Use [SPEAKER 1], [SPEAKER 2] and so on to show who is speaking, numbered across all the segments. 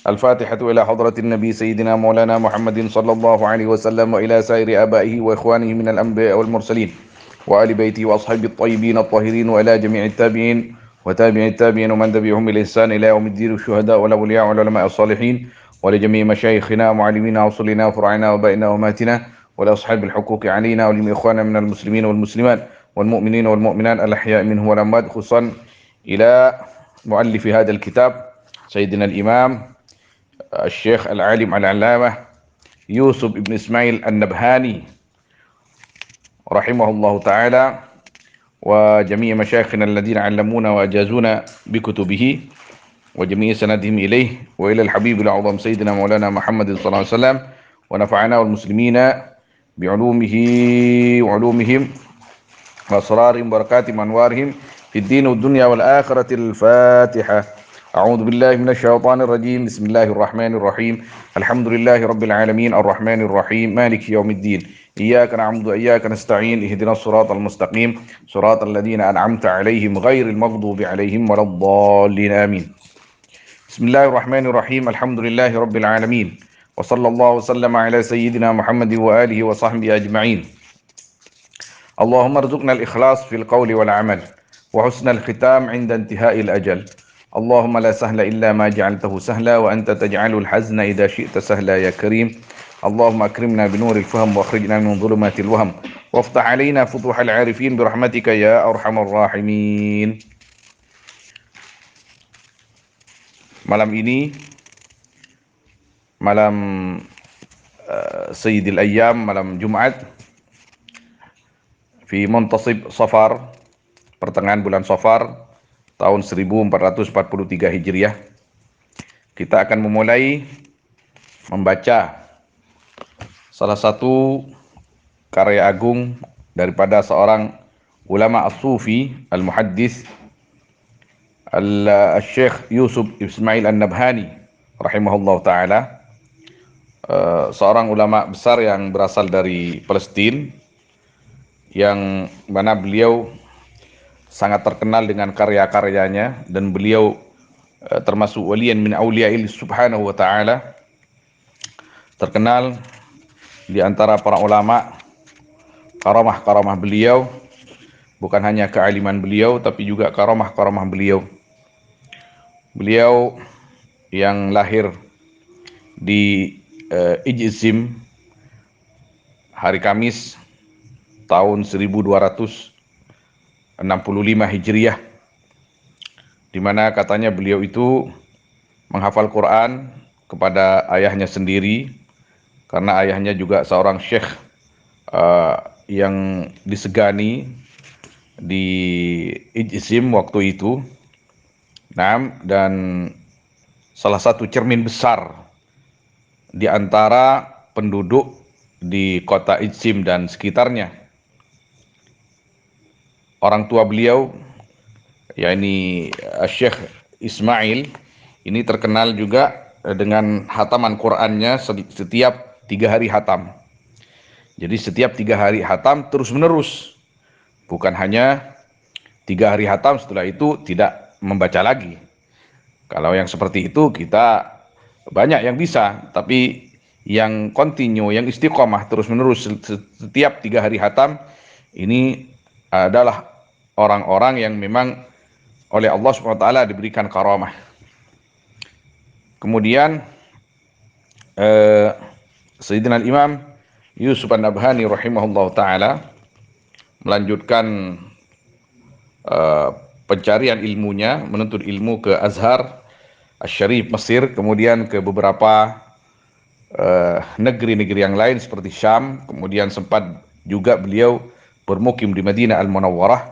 [SPEAKER 1] الفاتحة إلى حضرة النبي سيدنا مولانا محمد صلى الله عليه وسلم وإلى سائر آبائه وإخوانه من الأنبياء والمرسلين وآل بيته وأصحابه الطيبين الطاهرين وإلى جميع التابعين وتابع التابعين ومن تبعهم بالإحسان إلى يوم الدين الشهداء والأولياء والعلماء الصالحين ولجميع مشايخنا ومعلمينا وصلنا وفرعنا وبائنا وماتنا ولأصحاب الحقوق علينا ولجميع إخواننا من المسلمين والمسلمات والمؤمنين والمؤمنات الأحياء منهم والأموات، خصوصا إلى مؤلف هذا الكتاب سيدنا الإمام الشيخ العالم العلامة يوسف بن إسماعيل النبهاني رحمه الله تعالى، وجميع مشايخنا الذين علمونا وأجازونا بكتبه وجميع سندهم إليه وإلى الحبيب الأعظم سيدنا مولانا محمد صلى الله عليه وسلم، ونفعنا والمسلمين بعلومه وعلومهم وأسرارهم وبركاتهم وأنوارهم في الدين والدنيا والآخرة. الفاتحة. أعوذ بالله من الشيطان الرجيم. بسم الله الرحمن الرحيم. الحمد لله رب العالمين الرحمن الرحيم مالك يوم الدين. إياك نعبد وإياك نستعين. اهدنا الصراط المستقيم صراط الذين أنعمت عليهم غير المغضوب عليهم ولا الضالين آمين. بسم الله الرحمن الرحيم. الحمد لله رب العالمين وصلى الله وسلم على سيدنا محمد وآله وصحبه أجمعين. اللهم ارزقنا الإخلاص في القول والعمل وحسن الختام عند انتهاء الأجل. اللهم لا سهل إلا ما جعلته سهلا وأنت تجعل الحزن إذا شئت سهلا يا كريم. اللهم أكرمنا بنور الفهم واخرجنا من ظلمات الوهم وافتح علينا فتوح العارفين برحمتك يا أرحم الراحمين. Malam ini malam Sayyidil Ayyam, malam Jumat fi Muntasib Safar, pertengahan bulan Safar tahun 1443 Hijriah. Kita akan memulai membaca salah satu karya agung daripada seorang ulama as-sufi al-muhaddis al-Syekh Yusuf Ismail An-Nabhani rahimahullah ta'ala, seorang ulama besar yang berasal dari Palestina, yang mana beliau sangat terkenal dengan karya-karyanya, dan beliau termasuk waliyan min awliya'il subhanahu wa ta'ala, terkenal di antara para ulama. Karamah-karamah beliau, bukan hanya kealiman beliau, tapi juga karamah-karamah beliau. Beliau yang lahir di Ijzim hari Kamis tahun 1265 Hijriah, di mana katanya beliau itu menghafal Quran kepada ayahnya sendiri, karena ayahnya juga seorang syekh yang disegani di Ijzim waktu itu. Dan salah satu cermin besar di antara penduduk di kota Ijzim dan sekitarnya. Orang tua beliau, yakni Syekh Ismail, ini terkenal juga dengan hataman Qur'annya setiap 3 hari hatam. Jadi setiap 3 hari hatam terus menerus, bukan hanya 3 hari hatam setelah itu tidak membaca lagi. Kalau yang seperti itu kita banyak yang bisa, tapi yang kontinu, yang istiqomah terus menerus setiap 3 hari hatam, ini adalah orang-orang yang memang oleh Allah SWT diberikan karamah. Kemudian Sayyidina Imam Yusuf An-Nabhani rahimahullah ta'ala melanjutkan pencarian ilmunya, menuntut ilmu ke Azhar Asy-Syarif Mesir, kemudian ke beberapa negeri-negeri yang lain seperti Syam, kemudian sempat juga beliau bermukim di Madinah Al-Munawwarah,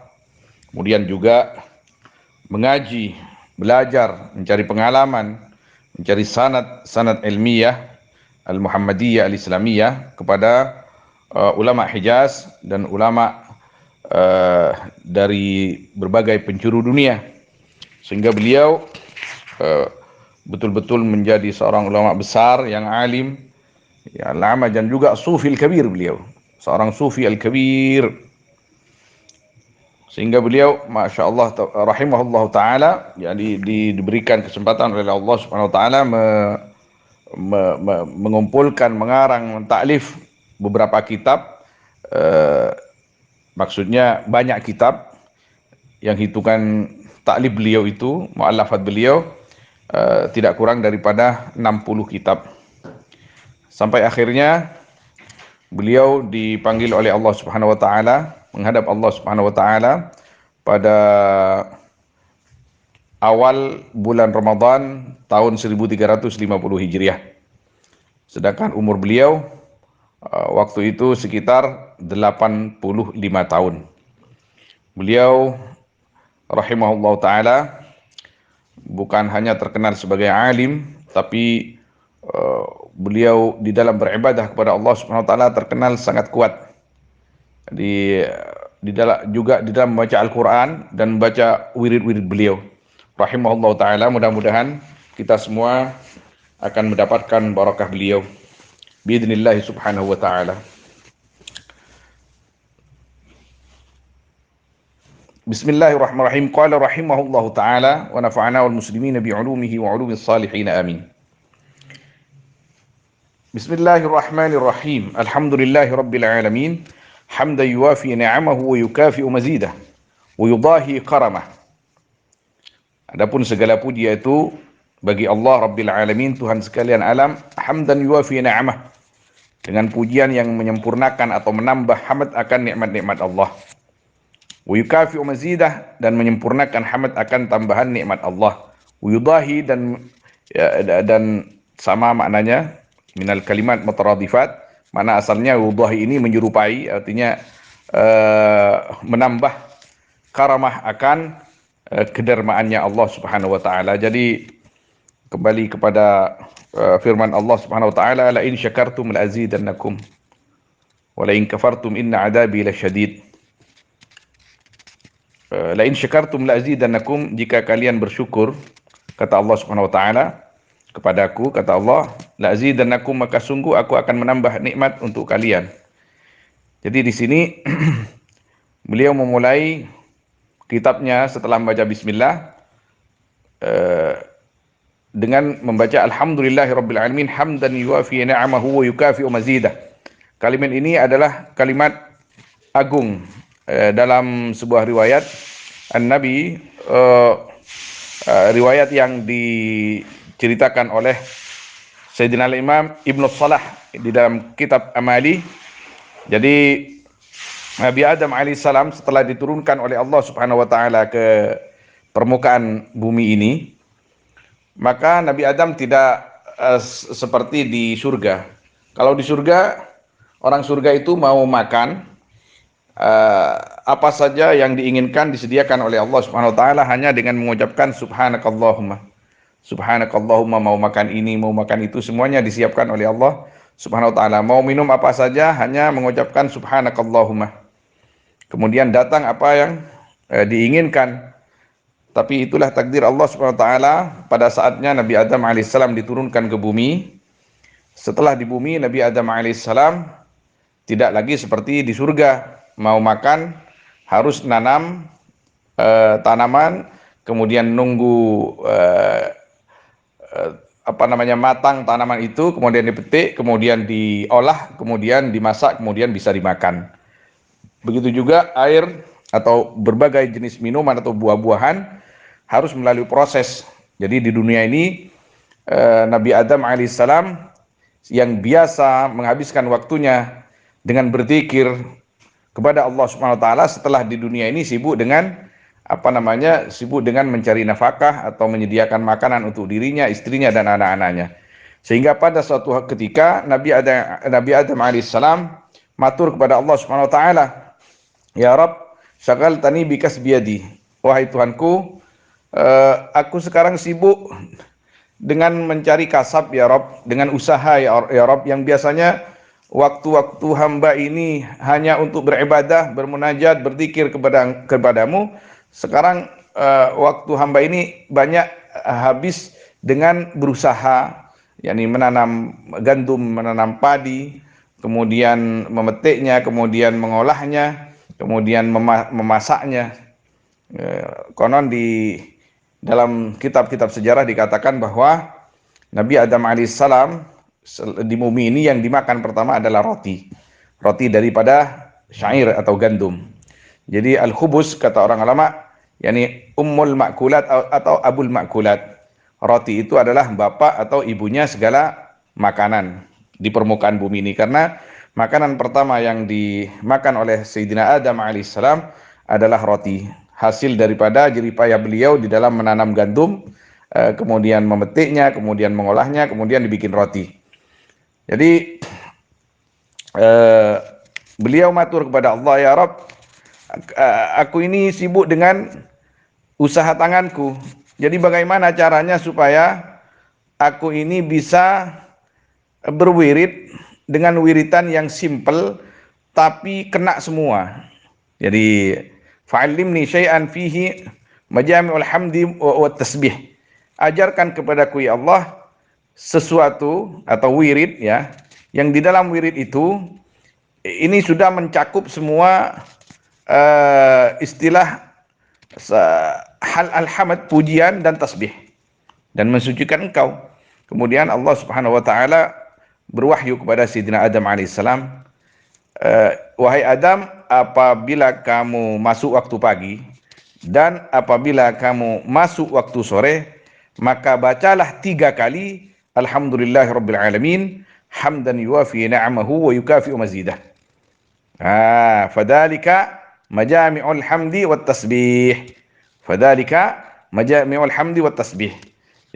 [SPEAKER 1] kemudian juga mengaji, belajar, mencari pengalaman, mencari sanad ilmiah Al-Muhammadiyah Al-Islamiyah kepada ulama Hijaz dan ulama dari berbagai penjuru dunia, sehingga beliau betul-betul menjadi seorang ulama besar yang alim, ya, lama, dan juga sufi al-kabir. Beliau seorang sufi al-kabir, Sehingga beliau, masya Allah, rahimahullah taala, jadi diberikan kesempatan oleh Allah Subhanahu Wa Taala mengumpulkan, mengarang, mentaklif beberapa kitab. eh, Maksudnya banyak kitab yang hitungan taklif beliau itu, muallafat beliau, tidak kurang daripada 60 kitab. Sampai akhirnya beliau dipanggil oleh Allah Subhanahu wa taala, menghadap Allah Subhanahu wa taala pada awal bulan Ramadan tahun 1350 Hijriah. Sedangkan umur beliau waktu itu sekitar 85 tahun. Beliau rahimahullah taala bukan hanya terkenal sebagai alim, tapi beliau di dalam beribadah kepada Allah Subhanahu wa taala terkenal sangat kuat. Di dalam juga di dalam membaca Al-Qur'an dan membaca wirid-wirid beliau. Rahimahullah taala, mudah-mudahan kita semua akan mendapatkan barakah beliau biidznillah subhanahu wa taala. Bismillahirrahmanirrahim. Qala rahimahullahu taala wa nafa'ana wal muslimina bi 'ulumihi wa 'ulumis salihin amin. Bismillahirrahmanirrahim. Alhamdulillahi rabbil alamin. Hamdan yuwafi ni'amahu wa yukafi'u mazidah wa yudahi karamah. Adapun segala puji itu bagi Allah Rabbil Alamin, Tuhan sekalian alam. Hamdan yuwafi ni'amah, dengan pujian yang menyempurnakan atau menambah hamd akan nikmat-nikmat Allah. Wa yukafi'u mazidah, dan menyempurnakan hamd akan tambahan nikmat Allah. Wa yudahi, dan sama maknanya, minal kalimat mutaradifat. Mana asalnya yudahi ini menyerupai, artinya menambah karamah akan kedermaannya Allah Subhanahu wa taala. Jadi kembali kepada firman Allah Subhanahu wa taala, la in syakartum la azidannakum wa la in kafartum inna adabi lasyadid. La in syakartum la azidannakum, jika kalian bersyukur, kata Allah Subhanahu wa taala, kepadaku, kata Allah, la azidannakum, maka sungguh aku akan menambah nikmat untuk kalian. Jadi di sini beliau memulai kitabnya setelah membaca bismillah dengan membaca alhamdulillahirabbil alamin hamdan yuwafi ni'amahu wa yukafi'u mazidah. Kalimat ini adalah kalimat agung dalam sebuah riwayat An-Nabi, riwayat yang diceritakan oleh Sayyidina Al-Imam Ibnu Salah di dalam kitab Amali. Jadi Nabi Adam alaihissalam setelah diturunkan oleh Allah Subhanahu wa taala ke permukaan bumi ini, maka Nabi Adam tidak seperti di surga. Kalau di surga, orang surga itu mau makan apa saja yang diinginkan disediakan oleh Allah Subhanahu wa taala hanya dengan mengucapkan subhanakallahumma. Subhanakallahumma, mau makan ini, mau makan itu, semuanya disiapkan oleh Allah Subhanahu wa taala. Mau minum apa saja hanya mengucapkan subhanakallahumma. Kemudian datang apa yang diinginkan. Tapi itulah takdir Allah Subhanahu wa taala. Pada saatnya Nabi Adam alaihissalam diturunkan ke bumi. Setelah di bumi, Nabi Adam alaihissalam tidak lagi seperti di surga. Mau makan harus nanam tanaman, kemudian nunggu matang tanaman itu, kemudian dipetik, kemudian diolah, kemudian dimasak, kemudian bisa dimakan. Begitu juga air atau berbagai jenis minuman atau buah-buahan harus melalui proses. Jadi di dunia ini Nabi Adam alaihissalam yang biasa menghabiskan waktunya dengan berzikir kepada Allah Subhanahu wa taala, setelah di dunia ini sibuk dengan sibuk dengan mencari nafkah atau menyediakan makanan untuk dirinya, istrinya dan anak-anaknya. Sehingga pada suatu ketika Nabi Adam alaihissalam matur kepada Allah Subhanahu wa taala, ya Rabb, syagaltani bikasbiyadi. Wahai Tuhanku, aku sekarang sibuk dengan mencari kasab ya Rabb, dengan usaha ya Rabb, yang biasanya waktu-waktu hamba ini hanya untuk beribadah, bermunajat, berzikir kepadamu. Sekarang waktu hamba ini banyak habis dengan berusaha, yakni menanam gandum, menanam padi, kemudian memetiknya, kemudian mengolahnya, kemudian memasaknya. Konon di dalam kitab-kitab sejarah dikatakan bahwa Nabi Adam alaihissalam di bumi ini yang dimakan pertama adalah roti. Roti daripada syair atau gandum. Jadi al-khubus kata orang ulama, yakni ummul makulat atau abul makulat. Roti itu adalah bapak atau ibunya segala makanan di permukaan bumi ini, karena makanan pertama yang dimakan oleh Sayyidina Adam alaihissalam adalah roti, hasil daripada jerih payah beliau di dalam menanam gandum, kemudian memetiknya, kemudian mengolahnya, kemudian dibikin roti. Jadi beliau matur kepada Allah, ya Rabb, aku ini sibuk dengan usaha tanganku. Jadi bagaimana caranya supaya aku ini bisa berwirid dengan wiritan yang simple tapi kena semua. Jadi fa'allimni syai'an fihi majami'ul hamdi wa tasbih. Ajarkan kepadaku ya Allah sesuatu atau wirid ya, yang di dalam wirid itu ini sudah mencakup semua istilah hal alhamd, pujian dan tasbih, dan mensucikan engkau. Kemudian Allah Subhanahu wa taala berwahyu kepada Sayyidina Adam alaihissalam, wahai Adam, apabila kamu masuk waktu pagi dan apabila kamu masuk waktu sore, maka bacalah 3 kali alhamdulillahirabbil alamin hamdan yuwafi ni'amahu wa yukafi'u mazidah. Fadzalika majami'ul hamdi wat tasbih. Fadzalika majami'ul hamdi wat tasbih.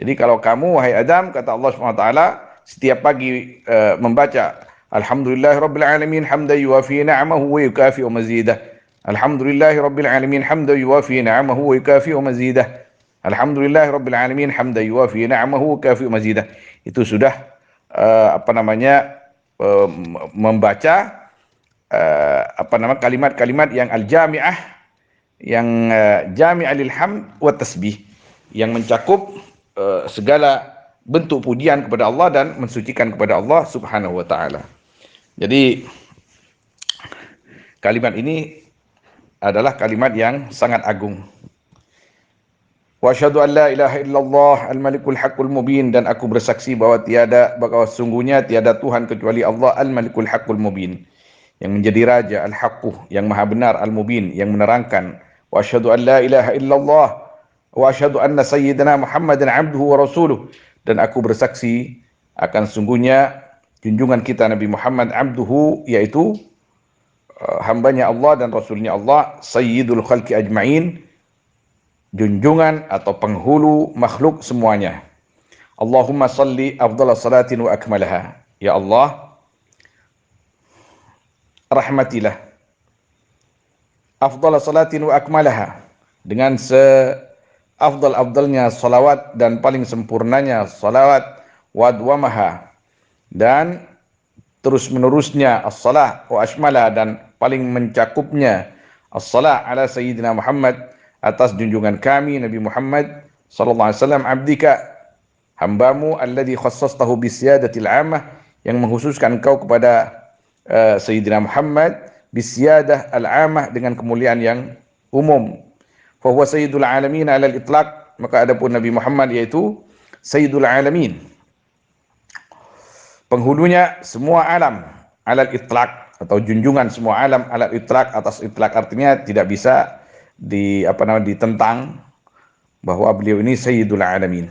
[SPEAKER 1] Jadi kalau kamu wahai Adam, kata Allah Subhanahu wa taala, setiap pagi membaca alhamdulillahirabbil alamin hamdan yuwafi ni'amahu wa yukafi'u mazidah. Alhamdulillahirabbil alamin hamdan yuwafi ni'amahu wa yukafi'u mazidah. Alhamdulillahirabbil alamin hamdan yuwafi ni'amahu wa yukafi'u mazidah. Itu sudah membaca kalimat-kalimat yang al-jami'ah, yang jami'ah lil hamd wa tasbih, yang mencakup segala bentuk pujian kepada Allah dan mensucikan kepada Allah Subhanahu wa taala. Jadi kalimat ini adalah kalimat yang sangat agung. Wa asyhadu an la ilaha illallah al-malikul haqqul mubin, dan aku bersaksi bahwa sungguhnya tiada Tuhan kecuali Allah al-malikul haqqul mubin, yang menjadi raja, al-haqqu, yang maha benar, al-mubin, yang menerangkan. Wa asyhadu an la ilaha illallah wa asyhadu anna sayyidina Muhammadan abduhu wa rasuluh, dan aku bersaksi akan sungguhnya junjungan kita Nabi Muhammad abduhu, yaitu hambanya Allah dan rasulnya Allah, sayyidul khalqi ajma'in, junjungan atau penghulu makhluk semuanya. Allahumma salli afdhala salatin wa akmalaha. Ya Allah, rahmatilah afdhala salatin wa akmalaha, dengan seafdal-afdalnya salawat dan paling sempurnanya salawat, wa adwamaha, dan terus menerusnya as-salah, wa ashmalah, dan paling mencakupnya as-salah ala sayyidina Muhammad, atas junjungan kami Nabi Muhammad sallallahu alaihi wasallam, abdika, hambamu, alladhi khassastahu bisiyadatil ammah, yang mengkhususkan engkau kepada Sayyidina Muhammad bisiyadah al-ammah, dengan kemuliaan yang umum. Fa huwa sayyidul alamin ala al-itlaq, maka adapun Nabi Muhammad yaitu sayyidul alamin, penghulunya semua alam, ala al-itlaq, atau junjungan semua alam, ala al-itlaq, atas itlaq artinya tidak bisa ditentang bahwa beliau ini sayyidul alamin,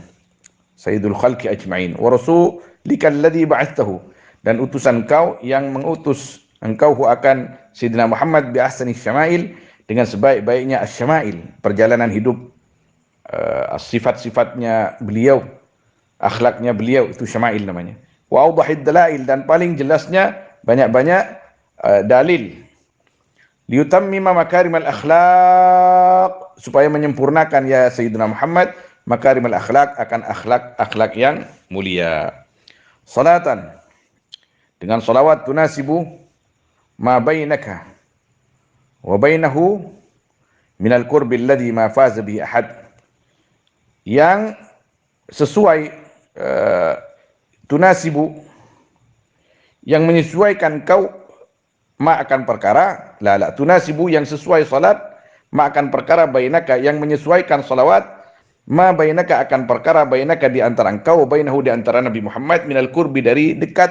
[SPEAKER 1] sayyidul khalqi ajma'in. Wa rasulika alladhi ba'athtahu, dan utusan engkau yang mengutus engkau akan Sayyidina Muhammad bi ahsani syama'il, dengan sebaik-baiknya asy-syama'il, perjalanan hidup, sifat-sifatnya beliau, akhlaknya beliau, itu syama'il namanya. Wa awdahid dalail, dan paling jelasnya banyak-banyak dalil. Liyutammima makarimal akhlaq, supaya menyempurnakan ya Sayyidina Muhammad makarimal akhlaq, akan akhlak yang mulia. Salatan, dengan salawat, tunasibu ma bainaka wa bainahu minal qurbi alladhi ma faza bihi ahad, yang sesuai tunasibu, yang menyesuaikan kau, ma akan perkara, tunasibu, yang sesuai salat, ma akan perkara bainaka yang menyesuaikan salawat, ma bainaka akan perkara bainaka di antara engkau, bainahu di antara Nabi Muhammad, minal kurbi dari dekat,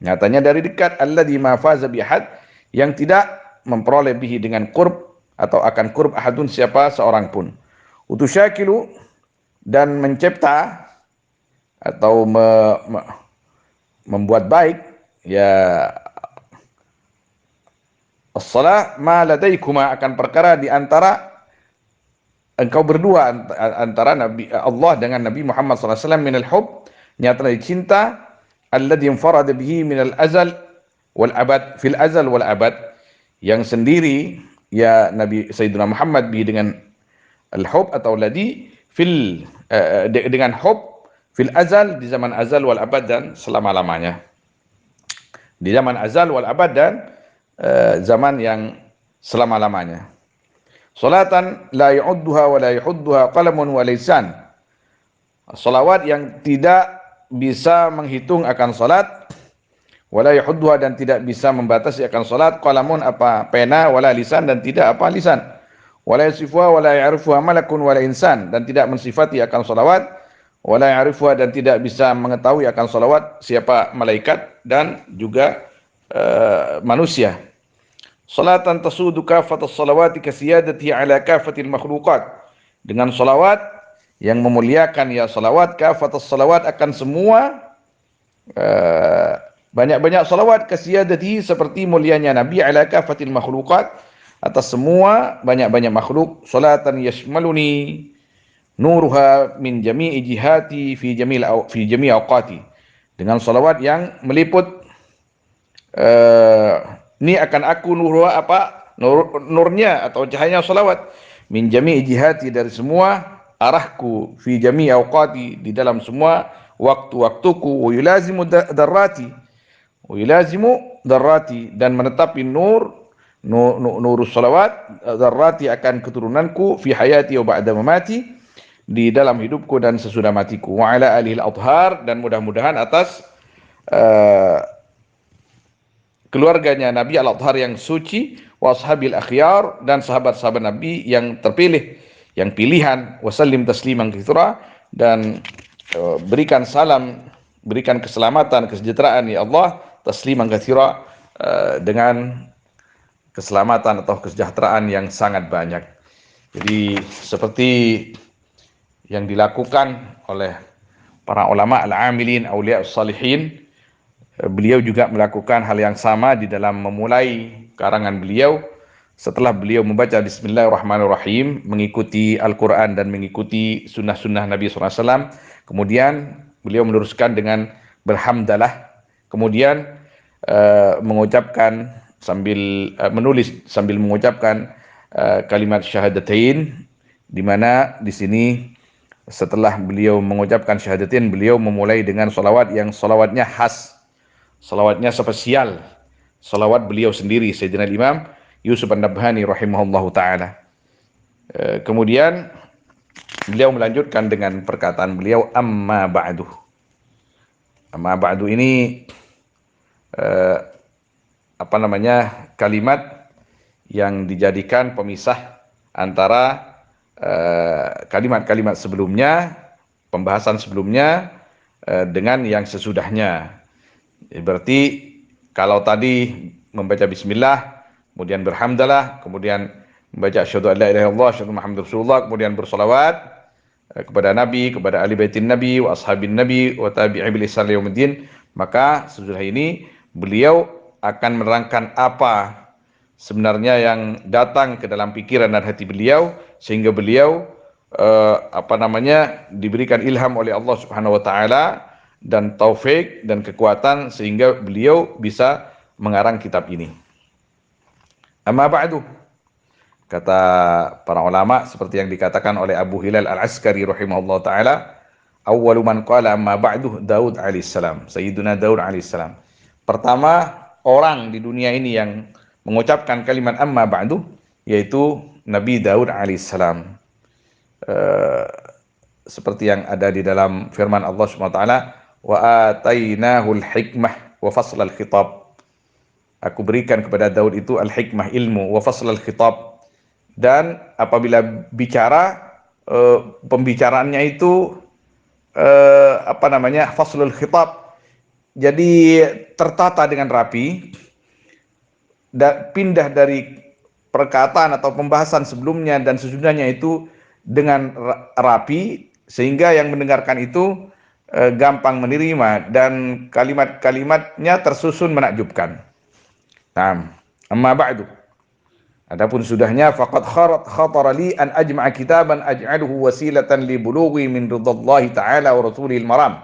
[SPEAKER 1] nyatanya dari dekat, alladzi ma faza bi ahad, yang tidak memperoleh bihi dengan kurb atau akan kurb ahadun siapa seorang pun. Utusyakilu dan mencipta atau membuat baik ya as-salah ma ladaikuma akan perkara di antara engkau berdua, antara Nabi Allah dengan Nabi Muhammad SAW, minal hub, nyata dari cinta, alladhi infarada bihi minal azal wal abad, fil azal wal abad, yang sendiri ya Nabi Sayyidina Muhammad bihi dengan al-hub atau ladhi fil dengan hub fil azal, di zaman azal wal abad, dan selama-lamanya, di zaman azal wal abad, dan zaman yang selama-lamanya. Salatan la yu'udduha wa la yuhudduha qalamun wa lisan. Salawat yang tidak bisa menghitung akan salat, wala yuhudduha dan tidak bisa membatasi akan salat, qalamun apa pena, wala lisan dan tidak apa lisan, wala yasifuha wala ya'rifuha malakun wala insan, dan tidak mensifati akan salawat, wala ya'rifuha dan tidak bisa mengetahui akan salawat siapa malaikat dan juga manusia. Salatan tasudu kafatas salawati kasiyadati ala kafatil makhluqat, dengan salawat yang memuliakan ya salawat, kafatas salawat akan semua banyak-banyak salawat, kasiyadati seperti mulianya Nabi, ala kafatil makhluqat atas semua banyak-banyak makhluk. Salatan yashmaluni nuruha min jami'i jihati fi jami'i awqati, dengan salawat yang meliput ini akan aku nurha apa nurnya atau cahayanya salawat, min jami'i jihati dari semua arahku, fi jami'i awqati di dalam semua waktu-waktuku, wa yulazimu darrati, wa yulazimu darrati dan menetapi nurus salawat, darrati akan keturunanku, fi hayati wa ba'da mamati, di dalam hidupku dan sesudah matiku, wa ala alihil adhar dan mudah-mudahan atas keluarganya Nabi al-Athhar yang suci, wa ashabil akhyar dan sahabat-sahabat Nabi yang terpilih, yang pilihan, wa sallim tasliman katsira dan berikan salam, berikan keselamatan, kesejahteraan ya Allah, tasliman katsira dengan keselamatan atau kesejahteraan yang sangat banyak. Jadi seperti yang dilakukan oleh para ulama al-amilin, auliya salihin, beliau juga melakukan hal yang sama di dalam memulai karangan beliau. Setelah beliau membaca Bismillahirrahmanirrahim, mengikuti Al-Quran dan mengikuti sunnah-sunnah Nabi SAW, kemudian beliau meneruskan dengan berhamdalah, kemudian mengucapkan sambil menulis sambil mengucapkan kalimat syahadatain, di mana di sini setelah beliau mengucapkan syahadatain, beliau memulai dengan salawat yang salawatnya khas, salawatnya spesial, salawat beliau sendiri, Sayyidina Imam Yusuf An-Nabhani rahimahullahu ta'ala. Kemudian beliau melanjutkan dengan perkataan beliau, amma ba'du. Amma ba'du ini kalimat yang dijadikan pemisah antara kalimat-kalimat sebelumnya, pembahasan sebelumnya dengan yang sesudahnya. Berarti kalau tadi membaca bismillah, kemudian berhamdalah, kemudian membaca asyhadu an la ilaha illallah, asyhadu Muhammadar Rasulullah, kemudian bersolawat kepada Nabi, kepada ahli baitin Nabi, wa ashabin Nabi, wa tabi'i bil ihsan ila yaumiddin, maka sesudah ini beliau akan menerangkan apa sebenarnya yang datang ke dalam pikiran dan hati beliau, sehingga beliau diberikan ilham oleh Allah Subhanahu wa taala dan taufik dan kekuatan sehingga beliau bisa mengarang kitab ini. Amma ba'du, kata para ulama seperti yang dikatakan oleh Abu Hilal Al-Askari rahimahullah ta'ala, awwalu man qala amma ba'du Daud alaihissalam, Sayyiduna Daud alaihissalam. Pertama orang di dunia ini yang mengucapkan kalimat amma ba'du yaitu Nabi Daud alaihissalam. Seperti yang ada di dalam firman Allah Subhanahu wa taala, wa atainahul hikmah wa faslal khitab. Aku berikan kepada Daud itu al-hikmah, ilmu, wa faslal khitab, Dan apabila bicara, pembicaraannya itu faslul khitab, jadi tertata dengan rapi, pindah dari perkataan atau pembahasan sebelumnya dan sesudahnya itu dengan rapi, sehingga yang mendengarkan itu gampang menerima dan kalimat-kalimatnya tersusun menakjubkan. Nah, amma ba'du. Adapun sudahnya, faqad khatara li an ajma'a kitaban aj'aluhu wasilatan li bulughi min ridallahi ta'ala wa rasulihil maram.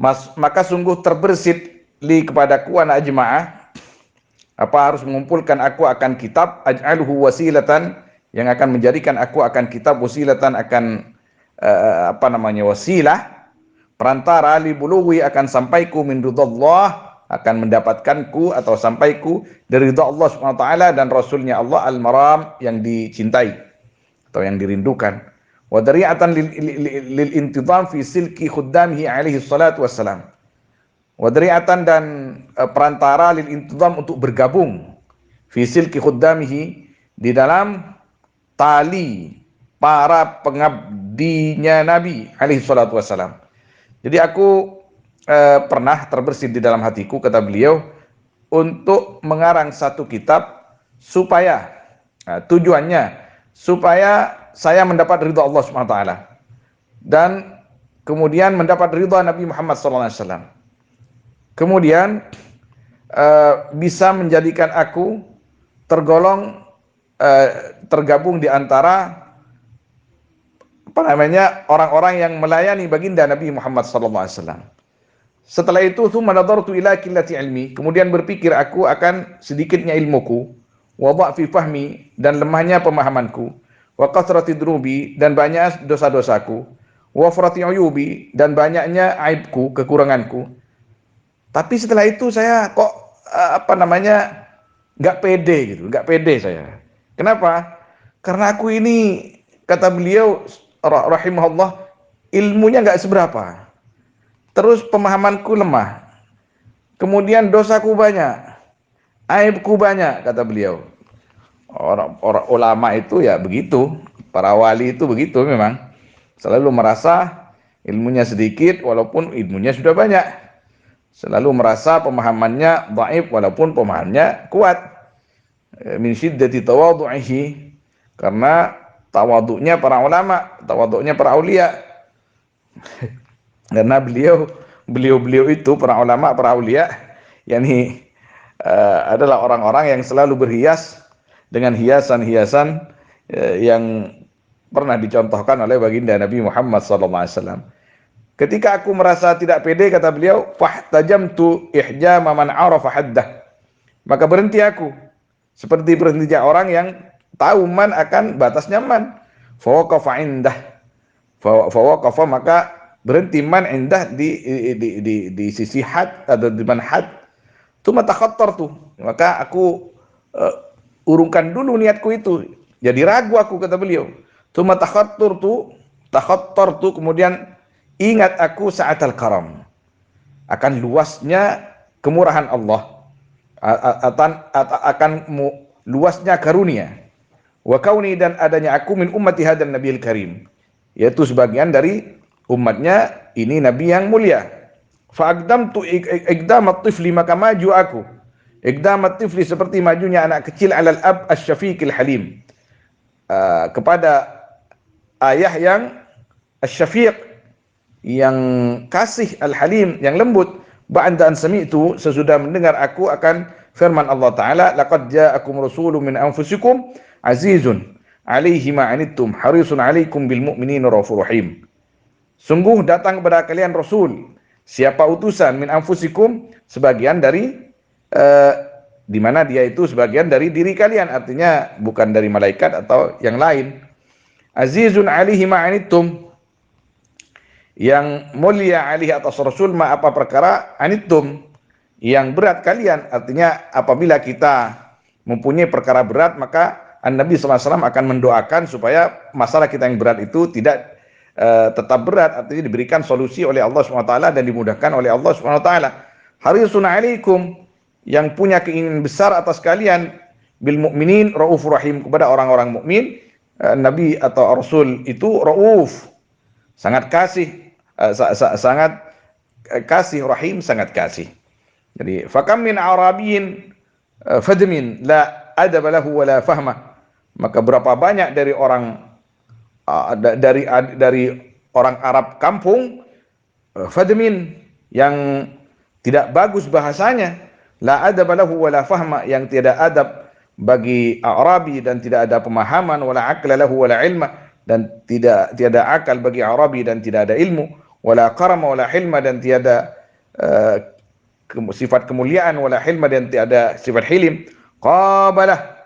[SPEAKER 1] Maka sungguh terbersit li kepadaku an ajma'a, harus mengumpulkan aku akan kitab, aj'aluhu wasilatan, yang akan menjadikan aku akan kitab, wasilatan akan wasilah, perantara, li bulughi akan sampaiku, min ridallah akan mendapatkanku atau sampaiku dari ridha Allah Subhanahu wa taala dan rasulnya Allah, al-maram yang dicintai atau yang dirindukan, wa dari'atan lil intidam fi silki khuddamihi alaihi salatu wassalam, wa dari'atan dan perantara lil intidam untuk bergabung, fi silki khuddamihi di dalam tali para pengabdinya Nabi alaihi salatu wassalam. Jadi aku pernah terbersit di dalam hatiku, kata beliau, untuk mengarang satu kitab supaya tujuannya supaya saya mendapat ridha Allah Subhanahu wa taala dan kemudian mendapat ridha Nabi Muhammad sallallahu alaihi wasallam. Kemudian bisa menjadikan aku tergabung di antara orang-orang yang melayani baginda Nabi Muhammad sallallahu alaihi wasallam. Setelah itu, thumma nadartu ila qillati ilmi, kemudian berpikir aku akan sedikitnya ilmuku, wa dha'fi fahmi, dan lemahnya pemahamanku, wa kathrati dhunubi, dan banyak dosa-dosaku, wa frati uyubi, dan banyaknya aibku, kekuranganku. Tapi setelah itu saya kok nggak pede saya. Kenapa? Karena aku ini, kata beliau rahimahullah, ilmunya nggak seberapa. Terus pemahamanku lemah. Kemudian dosaku banyak. Aibku banyak, kata beliau. Orang ulama itu ya begitu. Para wali itu begitu memang. Selalu merasa ilmunya sedikit walaupun ilmunya sudah banyak. Selalu merasa pemahamannya dhaif walaupun pemahamannya kuat. Min syiddati tawadhu'ihi, karena tawaduknya para ulama, tawaduknya para aulia. Karena beliau itu para ulama, para aulia, yakni adalah orang-orang yang selalu berhias dengan hiasan-hiasan yang pernah dicontohkan oleh baginda Nabi Muhammad SAW. Ketika aku merasa tidak pede, kata beliau, fahtajamtu ihjama man arafa haddah, maka berhenti aku seperti berhentinya orang yang tahu man akan batasnya man. Fawaqafa indah, fawaqafa, maka berhenti man indah di sisi had atau di man had. Tuma takhattartu, maka aku urungkan dulu niatku itu, jadi ragu aku, kata beliau. Tuma takhattartu, kemudian ingat aku sa'atal karam, akan luasnya kemurahan Allah, akan luasnya karunia, wa kauni, dan adanya aku min ummati hadan nabiyil karim, yaitu sebagian dari umatnya ini nabi yang mulia. Fa aqdamtu iqdamat tifli, maka maju aku, iqdamat tifli, seperti majunya anak kecil, alal ab asy-syafiqil halim, kepada ayah yang asy-syafiq, yang kasih, al-halim, yang lembut. Ba'da an sami'tu, sesudah mendengar aku akan firman Allah Ta'ala, laqad ja'akum rasulun min anfusikum azizun alaihi ma anittum harisun alaikum bil mu'minina raufur rahim. Sungguh datang kepada kalian rasul, siapa utusan, min anfusikum, sebagian dari di mana dia itu sebagian dari diri kalian, artinya bukan dari malaikat atau yang lain. Azizun alaihi ma anittum, yang mulia alaihi atas rasul, ma apa perkara, anittum, yang berat kalian, artinya apabila kita mempunyai perkara berat, maka Nabi SAW akan mendoakan supaya masalah kita yang berat itu tidak tetap berat, artinya diberikan solusi oleh Allah SWT dan dimudahkan oleh Allah SWT. Harisun alaikum, yang punya keinginan besar atas kalian, bil mu'minin raufur rahim, kepada orang-orang mukmin nabi atau rasul itu rauf, sangat kasih, sangat kasih, rahim sangat kasih. Jadi fakam min arabiyin fadmin la adab lahu wala fahma, maka berapa banyak dari orang dari orang Arab kampung fadmin yang tidak bagus bahasanya, la adab lahu wala fahma, yang tidak adab bagi Arabi dan tidak ada pemahaman, wala aqla lahu wala ilma, dan tiada akal bagi Arabi dan tidak ada ilmu, wala karama wala hilma, dan tiada sifat kemuliaan, wala hilma, dan tiada sifat hilim. Qabalah,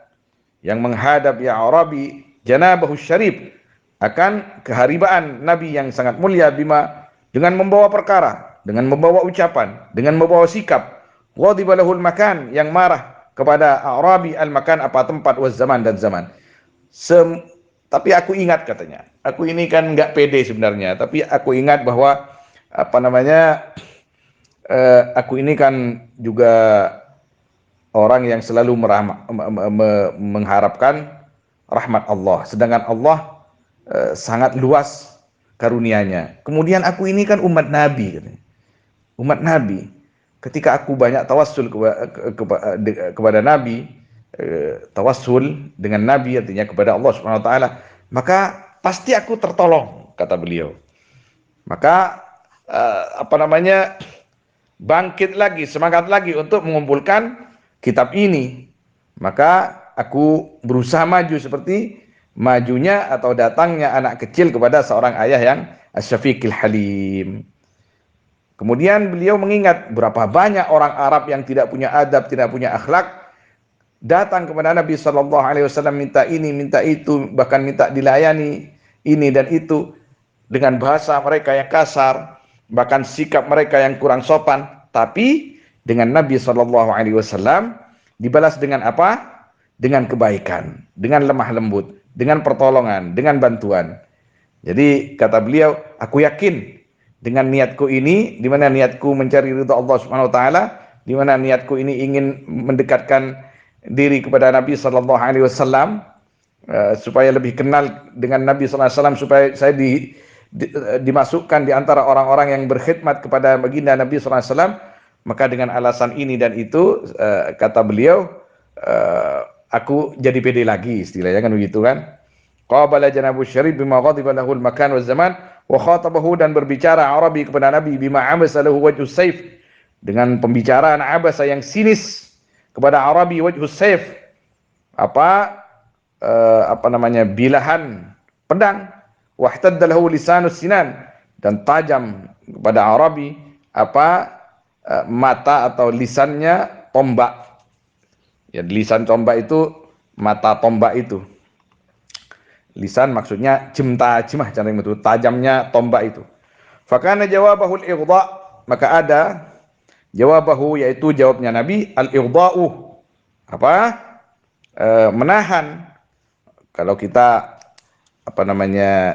[SPEAKER 1] yang menghadap ya Arabi, janabahu syarif, akan keharibaan Nabi yang sangat mulia, bima, dengan membawa perkara, dengan membawa ucapan, dengan membawa sikap. Ghadiba lahul makan, yang marah kepada Arabi, al-makan apa tempat, was zaman dan zaman. Tapi aku ingat, katanya, aku ini kan nggak pede sebenarnya, tapi aku ingat bahwa aku ini kan juga orang yang selalu mengharapkan rahmat Allah, sedangkan Allah sangat luas karunia-Nya. Kemudian aku ini kan umat Nabi, katanya. Umat Nabi. Ketika aku banyak tawassul kepada Nabi, tawassul dengan Nabi artinya kepada Allah Subhanahu wa taala, maka pasti aku tertolong, kata beliau. Maka bangkit lagi, semangat lagi untuk mengumpulkan kitab ini. Maka aku berusaha maju seperti majunya atau datangnya anak kecil kepada seorang ayah yang asyafiqil halim. Kemudian beliau mengingat berapa banyak orang Arab yang tidak punya adab, tidak punya akhlak, datang kepada Nabi SAW minta ini, minta itu, bahkan minta dilayani ini dan itu, dengan bahasa mereka yang kasar, bahkan sikap mereka yang kurang sopan. Tapi dengan Nabi SAW dibalas dengan apa? Dengan kebaikan, dengan lemah lembut, dengan pertolongan, dengan bantuan. Jadi kata beliau, aku yakin dengan niatku ini, di mana niatku mencari ridha Allah Subhanahu wa taala, di mana niatku ini ingin mendekatkan diri kepada Nabi sallallahu alaihi wasallam, supaya lebih kenal dengan Nabi sallallahu alaihi wasallam, supaya saya dimasukkan di antara orang-orang yang berkhidmat kepada baginda Nabi sallallahu alaihi wasallam. Maka dengan alasan ini dan itu, kata beliau, aku jadi pede lagi, istilahnya kan begitu kan. Qabala janabu syarif bima ghadiba lahul makan waz zaman, wa khatabahu, dan berbicara Arabi kepada Nabi, bima abasa lahu wajhus saif, dengan pembicaraan abasa yang sinis kepada Arabi, wajhus saif, bilahan pedang, wahtadda lahu lisanus sinan, dan tajam kepada Arabi mata atau lisannya tombak. Ya, lisan tombak itu mata tombak itu. Lisan maksudnya jimah cara yang betul, tajamnya tombak itu. Fakana jawabahu al-ighdha, maka ada jawabahu, yaitu jawabnya Nabi, al-ighdha'u, menahan. Kalau kita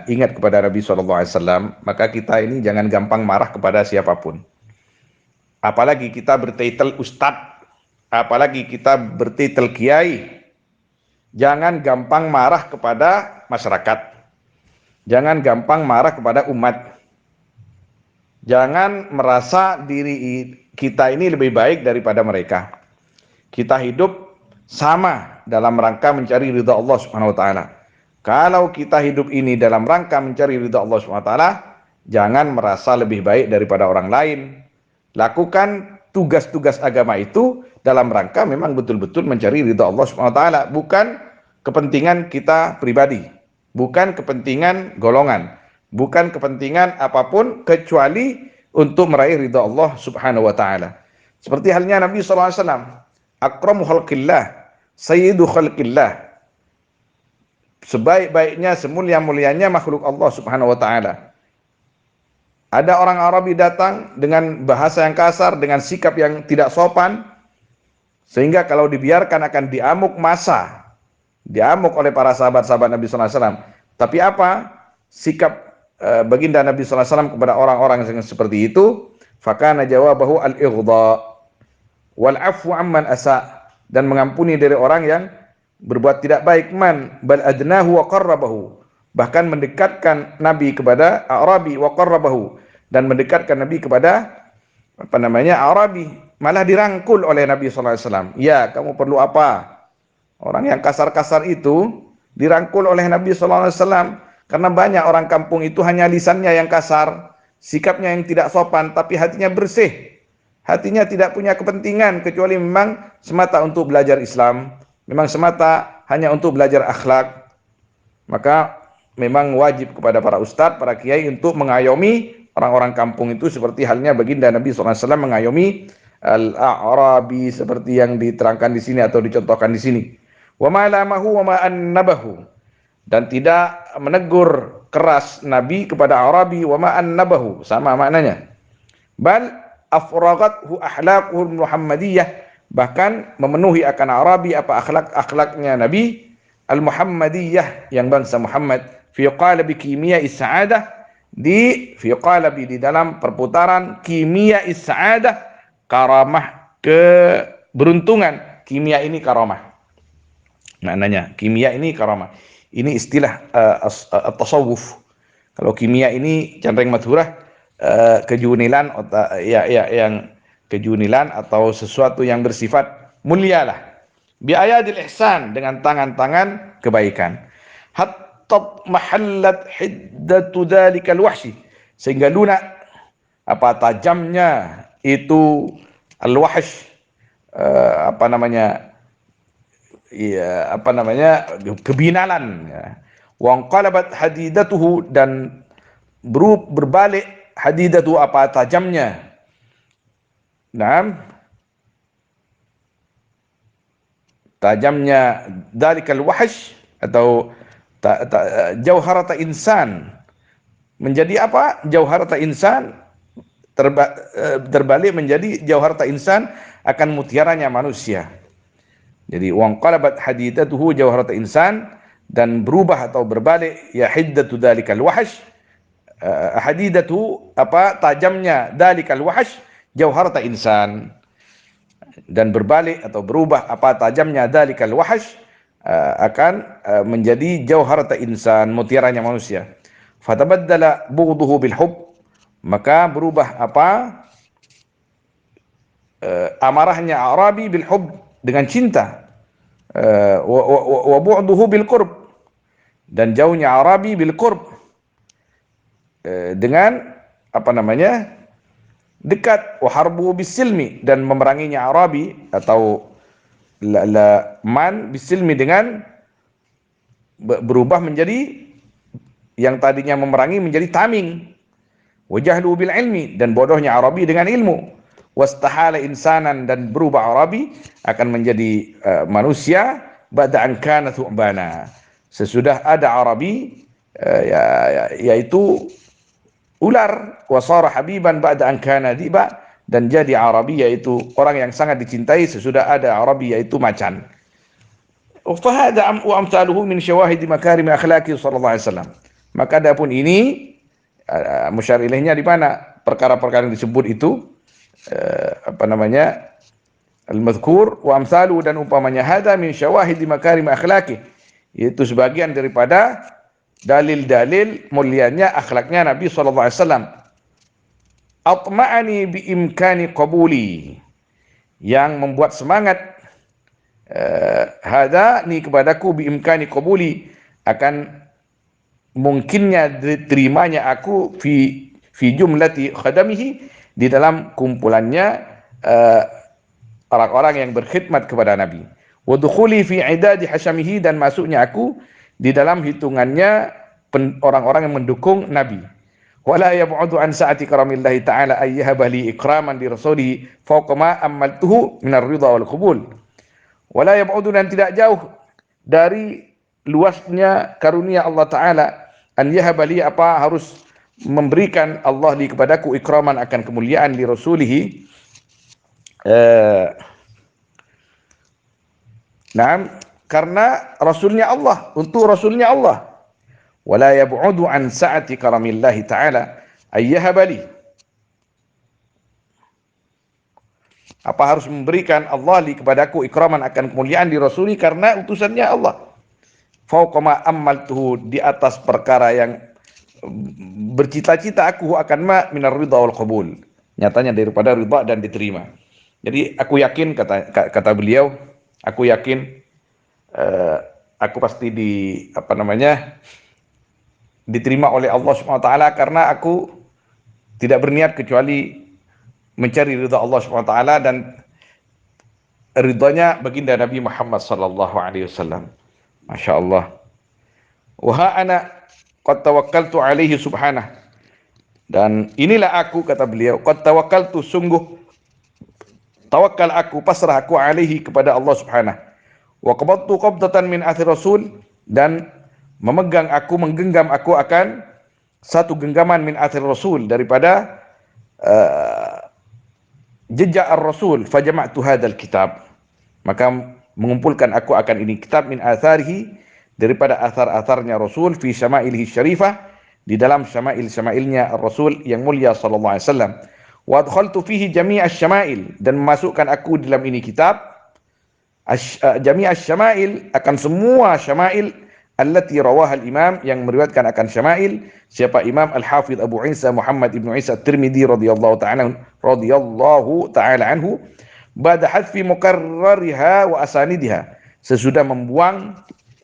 [SPEAKER 1] ingat kepada Nabi SAW, maka kita ini jangan gampang marah kepada siapapun. Apalagi kita bertitel ustadz, apalagi kita bertitel kiai. Jangan gampang marah kepada masyarakat. Jangan gampang marah kepada umat. Jangan merasa diri kita ini lebih baik daripada mereka. Kita hidup sama dalam rangka mencari ridha Allah Subhanahu wa taala. Kalau kita hidup ini dalam rangka mencari ridha Allah Subhanahu wa taala, jangan merasa lebih baik daripada orang lain. Lakukan tugas-tugas agama itu dalam rangka memang betul-betul mencari ridha Allah Subhanahu wa taala, bukan kepentingan kita pribadi, bukan kepentingan golongan, bukan kepentingan apapun kecuali untuk meraih ridha Allah Subhanahu wa taala. Seperti halnya Nabi sallallahu alaihi wasallam, akramu khalqillah, sayyidu khalqillah, sebaik-baiknya, semulia-mulianya makhluk Allah Subhanahu wa taala. Ada orang Arabi datang dengan bahasa yang kasar, dengan sikap yang tidak sopan, sehingga kalau dibiarkan akan diamuk massa, diamuk oleh para sahabat-sahabat Nabi sallallahu alaihi wasallam. Tapi apa sikap baginda Nabi sallallahu alaihi wasallam kepada orang-orang yang seperti itu? Fakana jawabahu al-ighdha wal 'afwu amman asa, dan mengampuni dari orang yang berbuat tidak baik, man bal adnahu wa qarrabahu, bahkan mendekatkan Nabi kepada Arabi, wa qarrabahu, dan mendekatkan Nabi kepada Arabi, malah dirangkul oleh Nabi sallallahu alaihi wasallam. Ya, kamu perlu apa? Orang yang kasar-kasar itu dirangkul oleh Nabi sallallahu alaihi wasallam, karena banyak orang kampung itu hanya lisannya yang kasar, sikapnya yang tidak sopan, tapi hatinya bersih. Hatinya tidak punya kepentingan kecuali memang semata untuk belajar Islam, memang semata hanya untuk belajar akhlak. Maka memang wajib kepada para ustadz, para kiai untuk mengayomi orang-orang kampung itu, seperti halnya baginda Nabi SAW mengayomi al-a'rabi seperti yang diterangkan di sini atau dicontohkan di sini. Wa ma lamahu wa ma annabahu, dan tidak menegur keras Nabi kepada Arabi, wa ma annabahu, sama maknanya. Bal afragathu akhlaquhu Muhammadiyah, bahkan memenuhi akan Arabi apa akhlak-akhlaknya Nabi al-Muhammadiyah, yang bangsa Muhammad, fi qalabi kimia is-sa'adah, di dalam perputaran kimia is-sa'adah, karamah keberuntungan. Kimia ini karamah. Maknanya kimia ini karamah. Ini istilah tasawuf. Kalau kimia ini cenderung madhurah, kejunilan, yang kejunilan atau sesuatu yang bersifat mulialah. Bi ayadil ihsan, dengan tangan-tangan kebaikan. Hatta mahallat hiddatu dzalikal wahsy, sehingga lunak tajamnya itu al-wahsh, kebinalan, ya. Wa anqalabat hadidatuhu, dan berbalik hadidatu tajamnya. Naam, tajamnya dalikal wahsh, atau jauharata insan, menjadi jauharata insan, terbalik menjadi jauharata insan, akan mutiaranya manusia. Jadi wangqalabat hadidatuhu jauharata insan, dan berubah atau berbalik ya hiddatu dalikal wahsh, hadidatu tajamnya dalikal wahsh jauharata insan, dan berbalik atau berubah tajamnya dalikal wahsh, akan menjadi jauharata insan, mutiaranya manusia. Fatabaddala bughduhu bil hub, maka berubah amarahnya Arabi bil hub, dengan cinta, wa bu'duhu bil qurb, dan jauhnya Arabi bil qurb, dengan dekat, wa harbu bis silmi, dan memeranginya Arabi atau man bis silmi, dengan berubah menjadi yang tadinya memerangi menjadi taming. Wa jahlu bil ilmi, dan bodohnya Arabi dengan ilmu. Wastahala insanan, dan berubah Arabi akan menjadi manusia, ba'da an kana thu'bana, sesudah ada Arabi, yaitu ular. Wasara habiban ba'da an kana dhiba, dan jadi Arabi yaitu orang yang sangat dicintai sesudah ada Arabi yaitu macan. Fahada wa amsaluhu min syawahid makarim akhlaqi sallallahu alaihi wasallam. Maka adapun ini musyar ilaihnya di mana perkara-perkara yang disebut itu, al-madhkur wa amsalu, dan umpamanya, hada min syawahid makarim akhlaqi, yaitu sebagian daripada dalil-dalil mulianya akhlaknya Nabi sallallahu alaihi wasallam. Atma'ani bi imkani qabuli, yang membuat semangat, hada ni kepadaku, bi imkani qabuli, akan mungkinnya diterimanya aku, fi jumlati khadamihi, di dalam kumpulannya orang-orang yang berkhidmat kepada Nabi. Wa dukhuli fi idadi hasyamihi, dan masuknya aku di dalam hitungannya orang-orang yang mendukung Nabi. Wala yab'udu an sa'ati karamillahi ta'ala ayyahaba li ikraman li rasulihi fawqa ma amaltuhu minar ridha wal qubul. Wala yab'udu, dan tidak jauh dari luasnya karunia Allah Ta'ala, an yahaba li, harus memberikan Allah li kepadaku, ikraman, akan kemuliaan, li rasulihi, karena rasulnya Allah, untuk rasulnya Allah. Wala yab'udu an sa'ati karamillahi ta'ala ayyahaba li. Apa harus memberikan Allah li kepadaku ikraman akan kemuliaan di rasuli karena utusannya Allah. Fauqa ma ammaltuhu, di atas perkara yang bercita-cita aku akan minar ridha wal qabul. Nyatanya daripada ridha dan diterima. Jadi aku yakin kata beliau, aku yakin aku pasti diterima oleh Allah Subhanahu wa taala karena aku tidak berniat kecuali mencari ridha Allah Subhanahu wa taala dan ridhanya baginda Nabi Muhammad sallallahu alaihi wasallam. Masya Allah. Wa ana qad tawakkaltu alaihi subhanah. Dan inilah aku, kata beliau, qad tawakkaltu, sungguh tawakal aku, pasrah aku alaihi kepada Allah subhanah. Wa qabadtu qabdatan min athir rasul, dan menggenggam aku akan satu genggaman min athir rasul, daripada jejak ar-rasul. Fajama'tu hadzal kitab, maka mengumpulkan aku akan ini kitab min atharihi, daripada athar-atharnya Rasul, fi syama'ilihi syarifah, di dalam syama'il-syama'ilnya Rasul yang mulia sallallahu alaihi wasallam. Wa adkhaltu fihi jami'asy syama'il, dan memasukkan aku dalam ini kitab jami'asy syama'il, akan semua syama'il, allati rawaha al-imam, yang meriwayatkan akan syama'il siapa? Imam Al-Hafidh Abu Isa Muhammad ibnu Isa At-Tirmidzi radhiyallahu taala anhu, ba'da hadfi mukarrariha wa asanidiha, sesudah membuang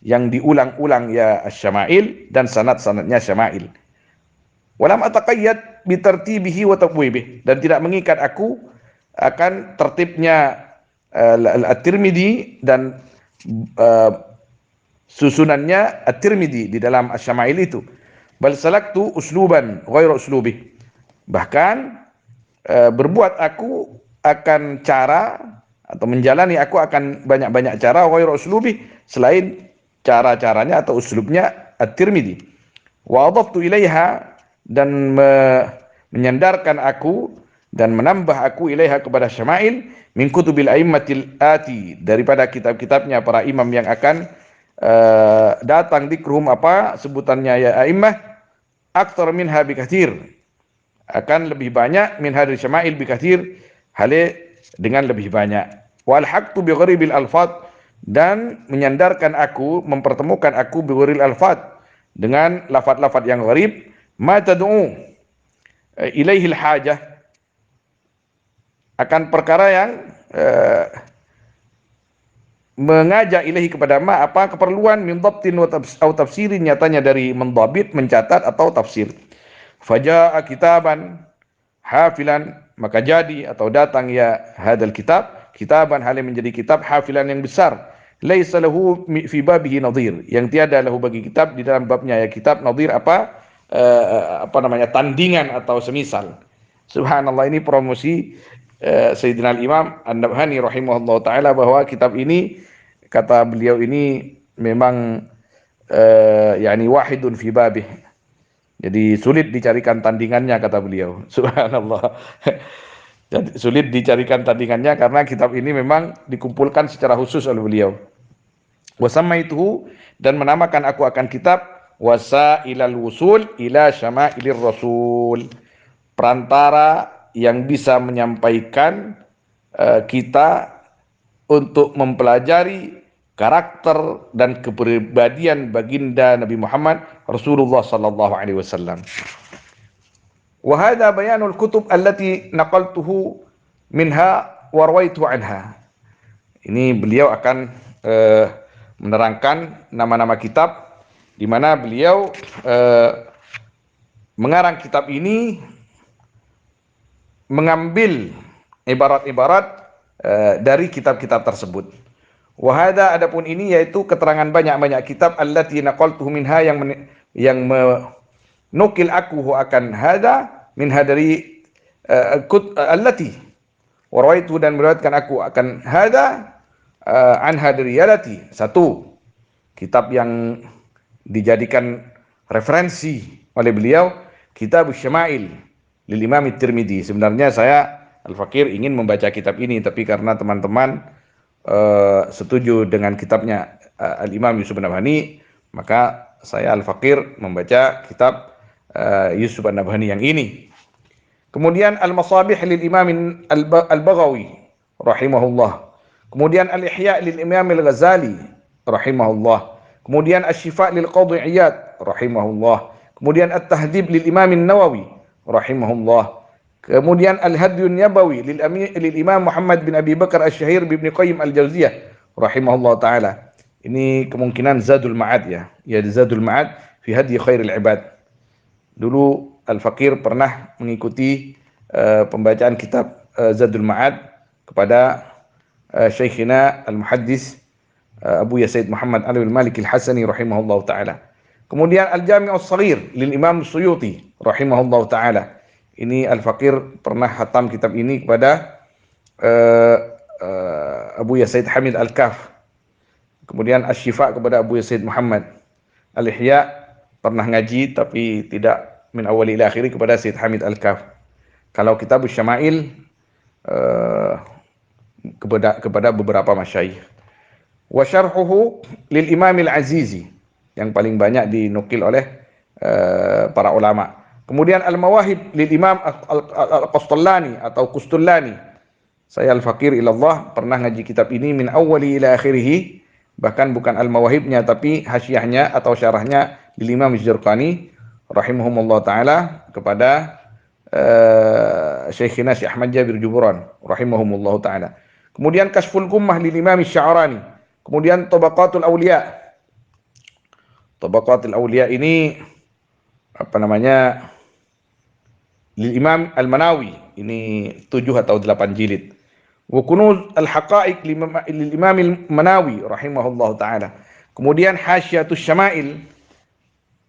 [SPEAKER 1] yang diulang-ulang ya syama'il dan sanad-sanadnya syama'il. Walam ataqayyad bitartibihi wa tabwibih, dan tidak mengikat aku akan tertibnya At-Tirmidzi dan susunannya At-Tirmidzi di dalam Asy-Syama'il itu. Bal salaktu usluban ghairu uslubih, bahkan berbuat aku akan cara, atau menjalani aku akan banyak-banyak cara, ghairu uslubi, selain cara-caranya atau uslubnya At-Tirmidzi. Wa adaftu ilaiha, dan menyandarkan aku dan menambah aku ilaiha kepada syama'il, min kutubil aimmatil ati, daripada kitab-kitabnya para imam yang akan datang, dikrum sebutannya ya a'immah, aktsar minha bikatsir, akan lebih banyak min hadis syama'il bikatsir, dengan lebih banyak. Wal haqtu bi gharibil alfat, dan menyandarkan aku, mempertemukan aku bi gharibil alfat, dengan lafaz-lafaz yang gharib, ma tad'u ilaihi hajah, akan perkara yang mengajak ilahi kepada keperluan, min dhabtin atau tafsirin, nyatanya dari mendhabit, mencatat atau tafsir. Faja'a kitaban hafilan, maka jadi atau datang ya hadal kitab, kitaban, hal yang menjadi kitab, hafilan yang besar, laisa lahu fi babihi nadhir, yang tiada lahu bagi kitab di dalam babnya ya kitab, nadhir tandingan atau semisal. Subhanallah, ini promosi Sayyidina Al-Imam An-Nabhani rahimahullah ta'ala, bahwa kitab ini, kata beliau, ini memang wahidun fi babih, jadi sulit dicarikan tandingannya, kata beliau. Subhanallah. Jadi sulit dicarikan tandingannya karena kitab ini memang dikumpulkan secara khusus oleh beliau. Wasamaituhu, dan menamakan aku akan kitab wasailal wusul ila syamailir rasul, perantara yang bisa menyampaikan kita untuk mempelajari karakter dan kepribadian baginda Nabi Muhammad Rasulullah sallallahu alaihi wasallam. Wa hadha bayanul kutub allati naqaltuhu minha wa rawaitu anha. Ini beliau akan menerangkan nama-nama kitab di mana beliau mengarang kitab ini, mengambil ibarat-ibarat dari kitab-kitab tersebut. Wahada, adapun ini yaitu keterangan banyak-banyak kitab, allati naqaltuhu minha, yang menukil aku akan hada minha dari allati, warawaitu, dan meriwayatkan aku akan hada anha dari allati, satu kitab yang dijadikan referensi oleh beliau, kitab Syama'il lil Imam At-Tirmidzi. Sebenarnya saya Al-Fakir ingin membaca kitab ini, tapi karena teman-teman setuju dengan kitabnya Al-Imam Yusuf An-Nabhani, maka saya Al-Fakir membaca kitab Yusuf An-Nabhani yang ini. Kemudian Al-Masabih lil Imam Al-Baghawi, rahimahullah. Kemudian Al-Ihya lil Imam Al-Ghazali rahimahullah. Kemudian Asy-Syifa lil Qadhi Iyad rahimahullah. Kemudian At-Tahdhib lil Imam An-Nawawi rahimahullah. Kemudian Al-Hadyun Nabawi lil Imam Muhammad bin Abi Bakar Asy-Syahir bin Ibnu Qayyim Al-Jauziyah rahimahullah taala. Ini kemungkinan Zadul Ma'ad ya. Ya, Zadul Ma'ad fi Hadyi Khairil Ibad. Dulu Al-Faqir pernah mengikuti pembacaan kitab Zadul Ma'ad kepada Syekhina Al-Muhaddis Abu Yazid Muhammad Ali Al-Maliki Al-Hasani rahimahullah ta'ala. Kemudian Al-Jami' As-Saghir lil Imam Suyuti rahimahullah ta'ala. Ini Al-Faqir pernah khatam kitab ini kepada Abu Yazid Hamid Al-Kaf. Kemudian Asy-Syifa kepada Abu Yazid Muhammad. Al-Ihya pernah ngaji tapi tidak min awali ila akhiri kepada Sayyid Hamid Al-Kaf. Kalau kitab Syama'il kepada beberapa masyayikh. Wa syarhuhu lil Imam Al-Azizi yang paling banyak dinukil oleh para ulama. Kemudian Al-Mawahib lil Imam Al-Qastallani atau Qustullani. Saya Al-Faqir ilallah pernah ngaji kitab ini min awali ila akhirih, bahkan bukan Al-Mawahibnya tapi hasyiahnya atau syarahnya lil Imam Az-Zarqani rahimahumullah taala kepada Syekhina Syekh Ahmad Jabir Juburan rahimahumullah taala. Kemudian Kasful Gummah lil Imam Asy-Sya'rani. Kemudian Tabaqatul Auliya. Tabaqatul Auliya ini apa namanya? Lil Imam Al-Manawi. Ini 7 atau 8 jilid. Wa Kunuz Al-Haqa'iq lil Imam Al-Manawi rahimahullah taala. Kemudian Hasyiatus Syama'il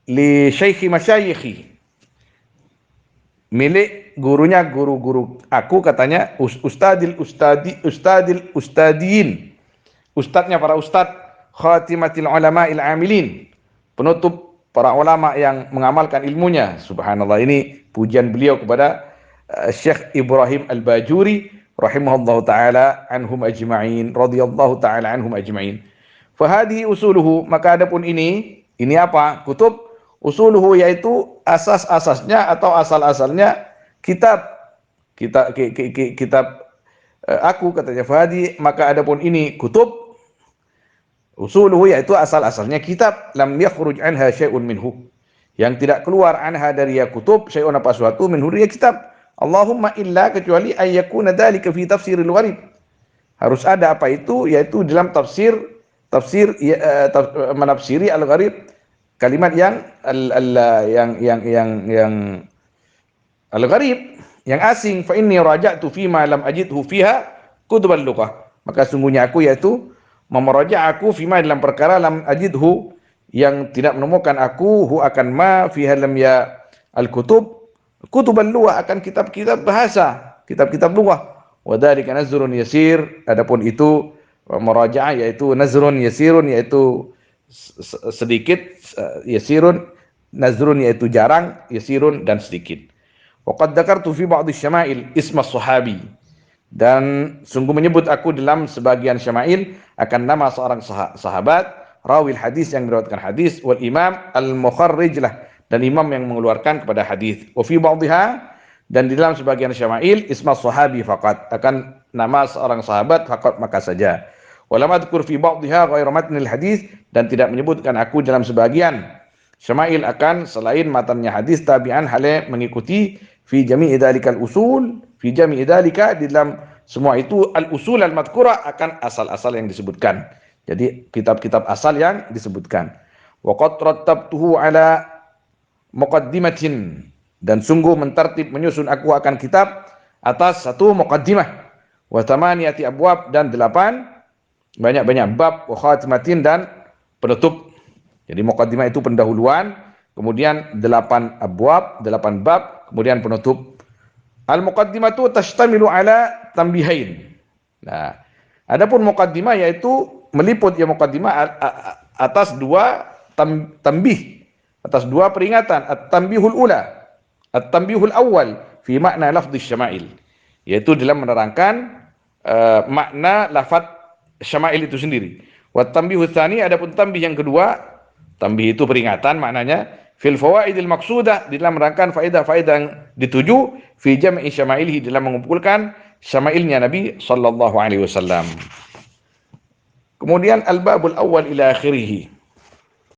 [SPEAKER 1] li Syekhi Masyayikhi. Milik gurunya guru-guru aku katanya Ustadil Ustadiyin. Ustadznya para ustadz, Khatimatil Ulama'il Amilin. Penutup para ulama yang mengamalkan ilmunya. Subhanallah, ini pujian beliau kepada Syekh Ibrahim Al-Bajuri rahimahullahu taala anhum ajma'in, radhiyallahu taala anhum ajma'in. Fahadhi usuluhu, maka adapun ini apa? Kutub usuluhu yaitu asas-asasnya atau asal-asalnya kitab aku katanya Fahadi, maka adapun ini kutub usuluhu yaitu asal-asalnya kitab lam yakhruj anha syai'un minhu, yang tidak keluar anha dari ya kutub syai'un apa suatu minhu dari ya kitab. Allahumma illa kecuali ayyakuna dzalika fi tafsiril gharib, harus ada apa itu, yaitu dalam tafsir menafsiri al-gharib, kalimat yang al-gharib, yang asing. Fa inni raja'tu fi ma lam ajidhu fiha kutubal lughah, maka sungguhnya aku yaitu memeraja aku fi ma dalam perkara lam ajidhu, yang tidak menemukan aku hu akan ma fiha lam ya al-kutub kutubal lughah, akan kitab-kitab bahasa, kitab-kitab lughah. Wa dzalika nazrun yasir, adapun itu merajaah yaitu nazrun yasirun yaitu sedikit, yasirun, nazrun yaitu jarang, yasirun dan sedikit. Waqad dzakartu fi ba'd asy-syama'il isma sahabi, dan sungguh menyebut aku dalam sebagian syama'il akan nama seorang sahabat, rawil hadis yang meriwayatkan hadis, wal imam al-mukharrij lah, dan imam yang mengeluarkan kepada hadis. Wa fi ba'dihha, dan di dalam sebagian syama'il isma sahabi faqat, akan nama seorang sahabat faqat maka saja. Walam adkur fi ba'dihha ghairu matnil hadis, dan tidak menyebutkan aku dalam sebagian syama'il akan selain matannya hadis, tabi'an hale mengikuti fi jami'i dzalikal usul, fi jami'i dzalika, di dalam semua itu al-usul al-madhkura, akan asal-asal yang disebutkan. Jadi kitab-kitab asal yang disebutkan. Wa qad rattabtuhu ala muqaddimatin, dan sungguh mentertib menyusun aku akan kitab atas satu muqaddimah, wa thamaniyati abwab, dan 8 banyak-banyak bab, wa khatimatin, dan penutup. Jadi muqaddimah itu pendahuluan, kemudian 8 abwab, 8 bab, kemudian penutup. Al-muqaddimah itu tashtamilu ala tambihain. Nah, adapun muqaddimah yaitu meliput ya muqaddimah atas 2 tambih, atas 2 peringatan. At-tambihul ula, at-tambihul awal fi makna lafdhi syama'il, yaitu dalam menerangkan makna lafaz syama'il itu sendiri. Wa tambihul tsani, adapun tambih yang kedua, tambih itu peringatan maknanya, fil fawaidil maqsudah, di dalam merangkan faedah-faedah yang dituju, fi jam'i syama'ilhi, dalam mengumpulkan syama'ilnya Nabi sallallahu alaihi wasallam. Kemudian al-babul awal ila akhirih.